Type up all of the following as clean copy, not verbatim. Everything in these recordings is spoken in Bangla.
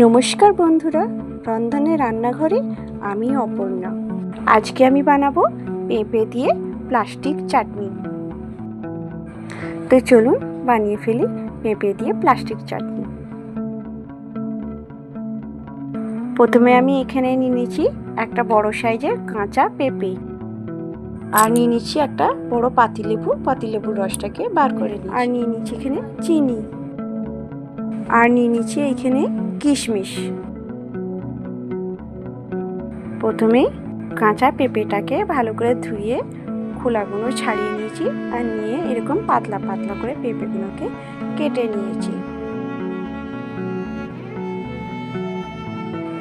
নমস্কার বন্ধুরা, রন্ধনে রান্নাঘরে আমি অপর্ণা। আজকে আমি বানাবো পেঁপে দিয়ে প্লাস্টিক চাটনি। তো চলুন বানিয়ে ফেলি পেঁপে দিয়ে প্লাস্টিক চাটনি। প্রথমে আমি এখানে নিয়ে নিচ্ছি একটা বড় সাইজের কাঁচা পেঁপে, আর নিয়ে নিচ্ছি একটা বড় পাতিলেবুর রসটাকে বার করে নিই, আর নিয়ে নিচ্ছি এখানে চিনি, আর নিয়ে নিচ্ছি এখানে কিশমিশ। প্রথমে কাঁচা পেঁপেটাকে ভালো করে ধুয়ে খোলাগুলো ছাড়িয়ে নিয়েছি, আর নিয়ে এরকম পাতলা পাতলা করে পেঁপেগুলোকে কেটে নিয়েছি।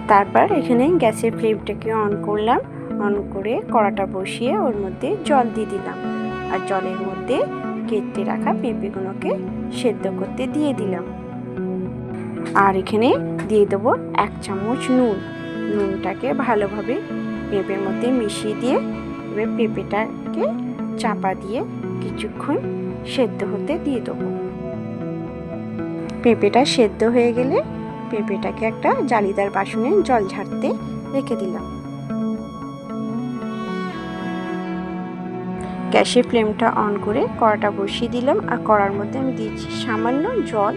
তারপর এখানে গ্যাসের ফ্লেমটাকে অন করলাম, অন করে কড়াটা বসিয়ে ওর মধ্যে জল দিয়ে দিলাম, আর জলের মধ্যে কেটে রাখা পেঁপেগুলোকে সেদ্ধ করতে দিয়ে দিলাম। আর এখানে দিয়ে দেবো 1 চামচ নুনটাকে ভালোভাবে পেঁপের মধ্যে মিশিয়ে দিয়ে এবার পেঁপেটাকে চাপা দিয়ে কিছুক্ষণ সেদ্ধ হতে দিয়ে দেবো। পেঁপেটা সেদ্ধ হয়ে গেলে পেঁপেটাকে একটা জালিদার বাসনে জল ঝাড়তে রেখে দিলাম। গ্যাসের ফ্লেমটা অন করে কড়াটা বসিয়ে দিলাম, আর কড়ার মধ্যে আমি দিয়েছি সামান্য জল,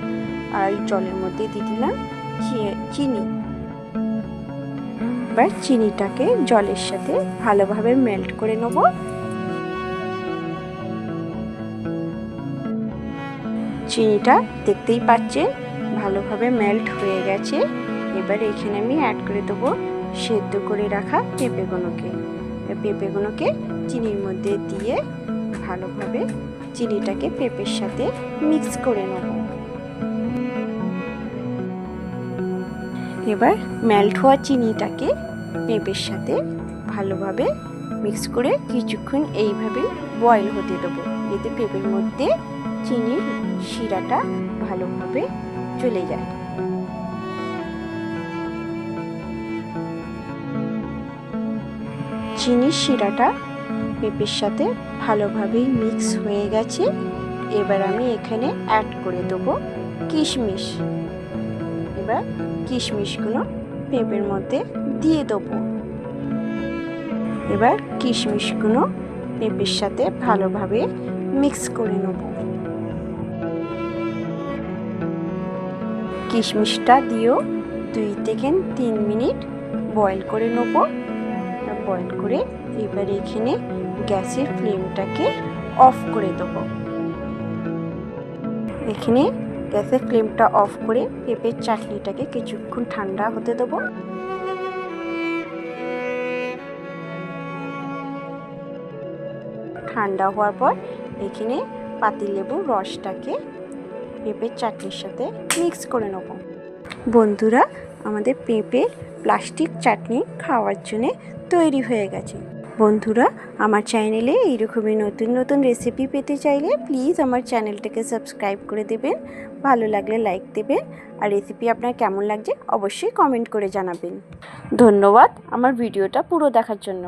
আর এই জলের মধ্যে দিয়ে দিলাম চিনি। এবার চিনিটাকে জলের সাথে ভালোভাবে মেল্ট করে নেব। চিনিটা দেখতেই পাচ্ছেন ভালোভাবে মেল্ট হয়ে গেছে। এবার এখানে আমি অ্যাড করে দেবো সেদ্ধ করে রাখা পেঁপেগুলোকে চিনির মধ্যে দিয়ে ভালোভাবে চিনিটাকে পেঁপের সাথে মিক্স করে নেব। এবার মেল্ট হওয়া চিনিটাকে পেঁপের সাথে ভালোভাবে মিক্স করে কিছুক্ষণ এইভাবে বয়েল হতে দেবো, যাতে পেঁপের মধ্যে চিনির শিরাটা ভালোভাবে চলে যায়। চিনির শিরাটা পেঁপের সাথে ভালোভাবেই মিক্স হয়ে গেছে। এবার আমি এখানে অ্যাড করে দেবো কিশমিশ। এবার কিশমিশগুলো পেঁপের মধ্যে দিয়ে দেবো। এবার কিশমিশগুলো পেঁপের সাথে ভালোভাবে মিক্স করে নেব। কিশমিশটা দিয়েও 2 থেকে 3 মিনিট বয়েল করে নেব। বয়েল করে এবার এখানে গ্যাসের ফ্লেমটাকে অফ করে দেবো। এখানে গ্যাসের ফ্লেমটা অফ করে পেঁপের চাটনিটাকে কিছুক্ষণ ঠান্ডা হতে দেবো। ঠান্ডা হওয়ার পর এখানে পাতিলেবুর রসটাকে পেঁপের চাটনির সাথে মিক্স করে নেব। বন্ধুরা, আমাদের পেঁপের প্লাস্টিক চাটনি খাওয়ার জন্য তৈরি হয়ে গেছে। বন্ধুরা, আমার চ্যানেলে এইরকমই নতুন নতুন রেসিপি পেতে চাইলে প্লিজ আমার চ্যানেলটাকে সাবস্ক্রাইব করে দেবেন, ভালো লাগলে লাইক দেবেন, আর রেসিপি আপনার কেমন লাগছে অবশ্যই কমেন্ট করে জানাবেন। ধন্যবাদ আমার ভিডিওটা পুরো দেখার জন্য।